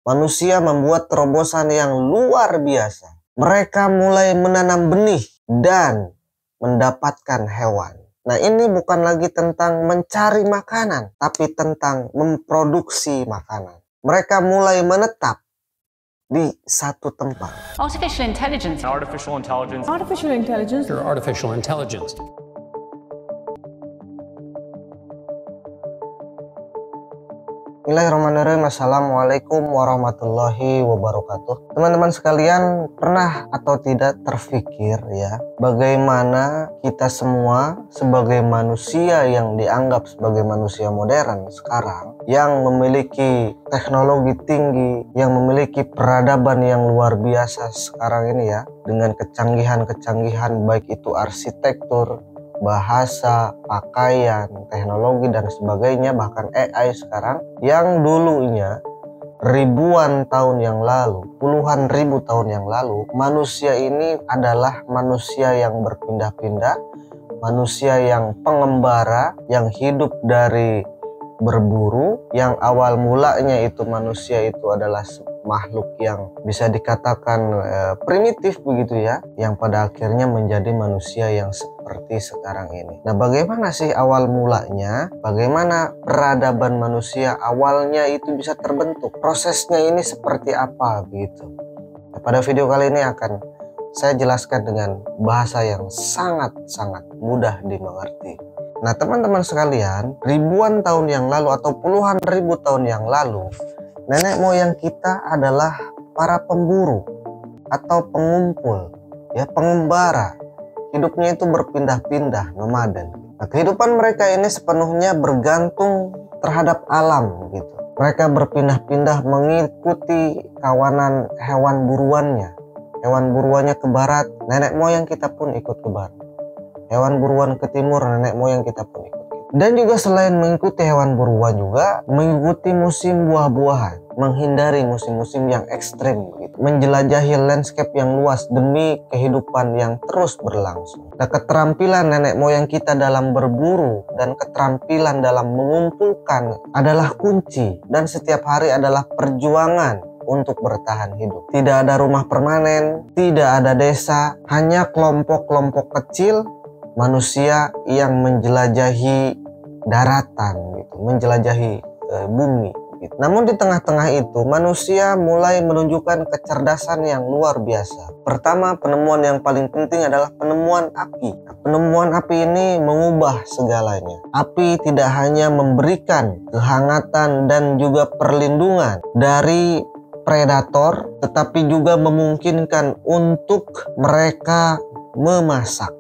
manusia membuat terobosan yang luar biasa. Mereka mulai menanam benih dan mendapatkan hewan. Nah, ini bukan lagi tentang mencari makanan, tapi tentang memproduksi makanan. Mereka mulai menetap di satu tempat. Artificial intelligence. Artificial intelligence. Artificial intelligence. Or artificial intelligence. Bismillahirrahmanirrahim. Assalamualaikum warahmatullahi wabarakatuh. Teman-teman sekalian, pernah atau tidak terfikir ya, bagaimana kita semua sebagai manusia yang dianggap sebagai manusia modern sekarang, yang memiliki teknologi tinggi, yang memiliki peradaban yang luar biasa sekarang ini ya, dengan kecanggihan-kecanggihan baik itu arsitektur, bahasa, pakaian, teknologi dan sebagainya, bahkan AI sekarang, yang dulunya ribuan tahun yang lalu, puluhan ribu tahun yang lalu, manusia ini adalah manusia yang berpindah-pindah, manusia yang pengembara, yang hidup dari berburu, yang awal mulanya itu manusia itu adalah makhluk yang bisa dikatakan primitif begitu ya, yang pada akhirnya menjadi manusia yang seperti sekarang ini. Nah, bagaimana sih awal mulanya? Bagaimana peradaban manusia awalnya itu bisa terbentuk? Prosesnya ini seperti apa begitu? Nah, pada video kali ini akan saya jelaskan dengan bahasa yang sangat-sangat mudah dimengerti. Nah, teman-teman sekalian, ribuan tahun yang lalu atau puluhan ribu tahun yang lalu, nenek moyang kita adalah para pemburu atau pengumpul, ya, pengembara. Hidupnya itu berpindah-pindah, nomaden. Nah, kehidupan mereka ini sepenuhnya bergantung terhadap alam gitu. Mereka berpindah-pindah mengikuti kawanan hewan buruannya. Hewan buruannya ke barat, nenek moyang kita pun ikut ke barat. Hewan buruan ke timur, nenek moyang kita pun ikut. Dan juga selain mengikuti hewan buruan juga mengikuti musim buah-buahan, menghindari musim-musim yang ekstrim gitu. Menjelajahi landscape yang luas demi kehidupan yang terus berlangsung. Nah, keterampilan nenek moyang kita dalam berburu dan keterampilan dalam mengumpulkan adalah kunci, dan setiap hari adalah perjuangan untuk bertahan hidup. Tidak ada rumah permanen, tidak ada desa, hanya kelompok-kelompok kecil manusia yang menjelajahi daratan gitu, menjelajahi bumi gitu. Namun di tengah-tengah itu manusia mulai menunjukkan kecerdasan yang luar biasa. Pertama, penemuan yang paling penting adalah penemuan api. Nah, penemuan api ini mengubah segalanya. Api tidak hanya memberikan kehangatan dan juga perlindungan dari predator, tetapi juga memungkinkan untuk mereka memasak.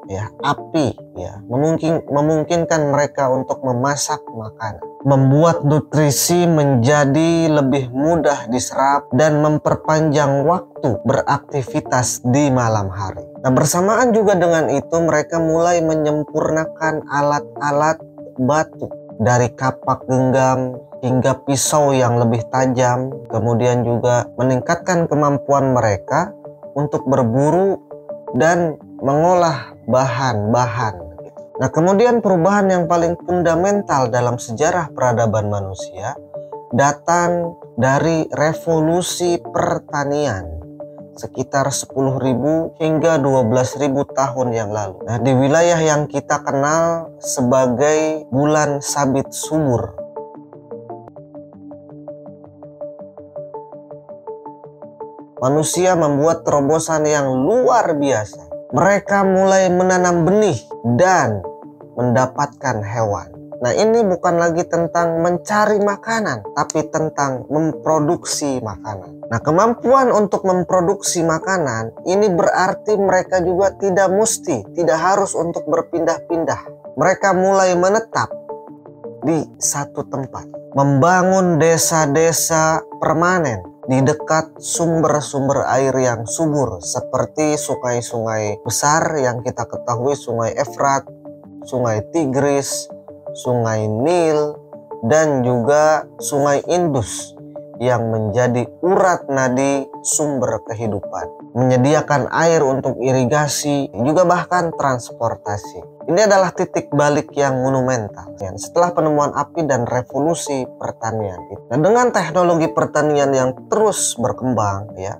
Ya, api ya memungkinkan mereka untuk memasak makanan, membuat nutrisi menjadi lebih mudah diserap dan memperpanjang waktu beraktivitas di malam hari. Nah, bersamaan juga dengan itu mereka mulai menyempurnakan alat-alat batu, dari kapak genggam hingga pisau yang lebih tajam, kemudian juga meningkatkan kemampuan mereka untuk berburu dan mengolah bahan-bahan. Nah, kemudian perubahan yang paling fundamental dalam sejarah peradaban manusia datang dari revolusi pertanian sekitar 10.000 hingga 12.000 tahun yang lalu. Nah, di wilayah yang kita kenal sebagai bulan sabit subur. Manusia membuat terobosan yang luar biasa. Mereka mulai menanam benih dan mendapatkan hewan. Nah, ini bukan lagi tentang mencari makanan, tapi tentang memproduksi makanan. Nah, kemampuan untuk memproduksi makanan ini berarti mereka juga tidak harus untuk berpindah-pindah. Mereka mulai menetap di satu tempat, membangun desa-desa permanen di dekat sumber-sumber air yang subur, seperti sungai-sungai besar yang kita ketahui, sungai Efrat, sungai Tigris, sungai Nil, dan juga sungai Indus yang menjadi urat nadi sumber kehidupan, menyediakan air untuk irigasi, juga bahkan transportasi. Ini adalah titik balik yang monumental setelah penemuan api dan revolusi pertanian. Nah, dengan teknologi pertanian yang terus berkembang, ya,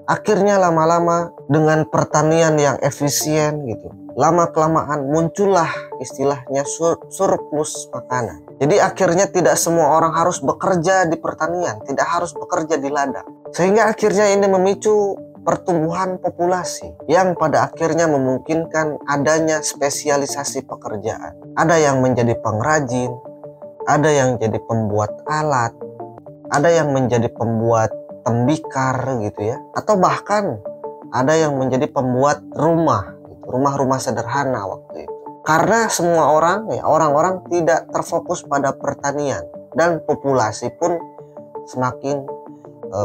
akhirnya lama-lama dengan pertanian yang efisien gitu, lama-kelamaan muncullah istilahnya surplus makanan. Jadi akhirnya tidak semua orang harus bekerja di pertanian, tidak harus bekerja di ladang. Sehingga akhirnya ini memicu pertumbuhan populasi yang pada akhirnya memungkinkan adanya spesialisasi pekerjaan. Ada yang menjadi pengrajin, ada yang jadi pembuat alat, ada yang menjadi pembuat tembikar gitu ya, atau bahkan ada yang menjadi pembuat rumah-rumah sederhana waktu itu. Karena semua orang, ya, orang-orang tidak terfokus pada pertanian dan populasi pun semakin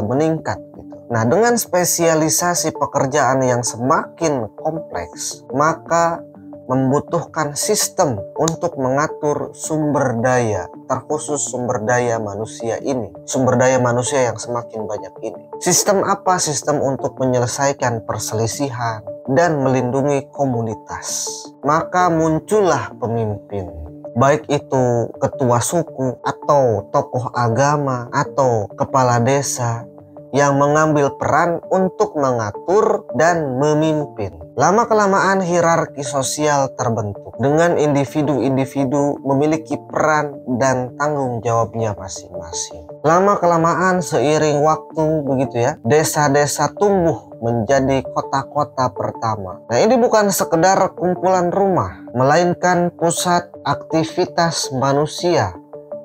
meningkat gitu. Nah, dengan spesialisasi pekerjaan yang semakin kompleks, maka membutuhkan sistem untuk mengatur sumber daya, terkhusus sumber daya manusia ini, sumber daya manusia yang semakin banyak ini. Sistem apa? Sistem untuk menyelesaikan perselisihan dan melindungi komunitas. Maka muncullah pemimpin, baik itu ketua suku atau tokoh agama atau kepala desa, yang mengambil peran untuk mengatur dan memimpin. Lama-kelamaan hierarki sosial terbentuk dengan individu-individu memiliki peran dan tanggung jawabnya masing-masing. Lama-kelamaan seiring waktu begitu ya, desa-desa tumbuh menjadi kota-kota pertama. Nah, ini bukan sekedar kumpulan rumah, melainkan pusat aktivitas manusia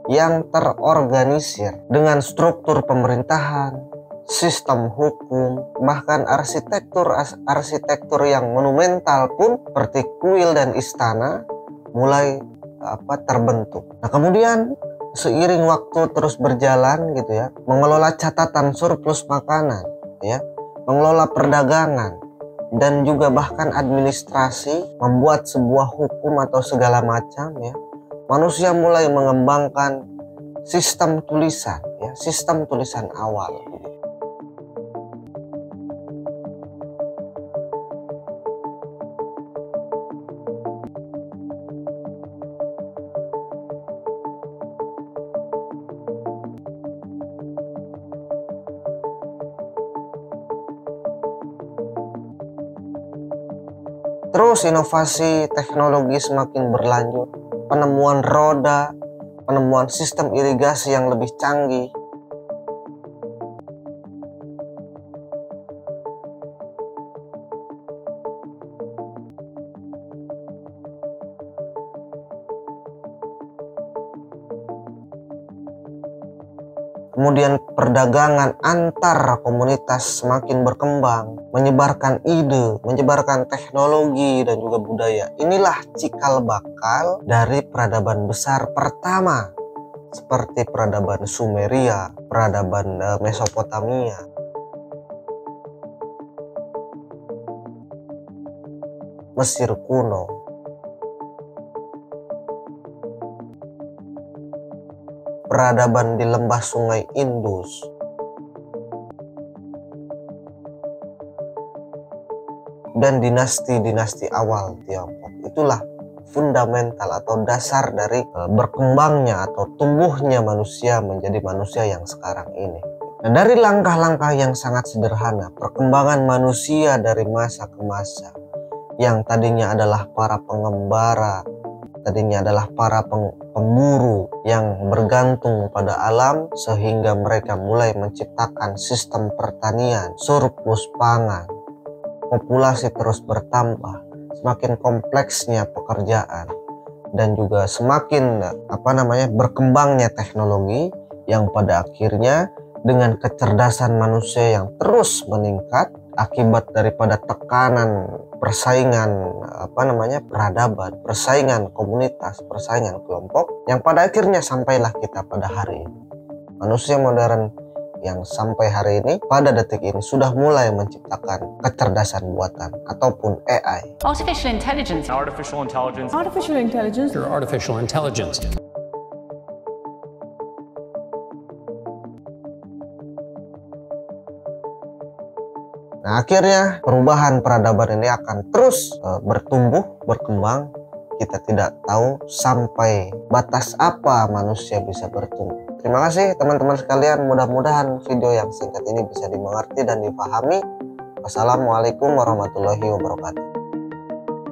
yang terorganisir dengan struktur pemerintahan, sistem hukum, bahkan arsitektur yang monumental pun seperti kuil dan istana mulai terbentuk. Nah, kemudian seiring waktu terus berjalan gitu ya, mengelola catatan surplus makanan, ya, mengelola perdagangan, dan juga bahkan administrasi, membuat sebuah hukum atau segala macam ya. Manusia mulai mengembangkan sistem tulisan, ya, sistem tulisan awal. Terus inovasi teknologi semakin berlanjut, penemuan roda, penemuan sistem irigasi yang lebih canggih. Kemudian perdagangan antar komunitas semakin berkembang, menyebarkan ide, menyebarkan teknologi dan juga budaya. Inilah cikal bakal dari peradaban besar pertama, seperti peradaban Sumeria, peradaban Mesopotamia. Mesir kuno. Peradaban di lembah sungai Indus, dan dinasti-dinasti awal Tiongkok. Itulah fundamental atau dasar dari berkembangnya atau tumbuhnya manusia menjadi manusia yang sekarang ini. Nah, dari langkah-langkah yang sangat sederhana, perkembangan manusia dari masa ke masa, yang tadinya adalah para pengembara, tadinya adalah para pemburu yang bergantung pada alam, sehingga mereka mulai menciptakan sistem pertanian, surplus pangan, populasi terus bertambah, semakin kompleksnya pekerjaan, dan juga semakin berkembangnya teknologi yang pada akhirnya dengan kecerdasan manusia yang terus meningkat akibat daripada tekanan persaingan peradaban, persaingan komunitas, persaingan kelompok, yang pada akhirnya sampailah kita pada hari ini. Manusia modern yang sampai hari ini pada detik ini sudah mulai menciptakan kecerdasan buatan ataupun AI. Artificial intelligence. Artificial intelligence. Artificial intelligence. Artificial intelligence. Nah, akhirnya perubahan peradaban ini akan terus bertumbuh, berkembang. Kita tidak tahu sampai batas apa manusia bisa bertumbuh. Terima kasih teman-teman sekalian. Mudah-mudahan video yang singkat ini bisa dimengerti dan dipahami. Wassalamualaikum warahmatullahi wabarakatuh.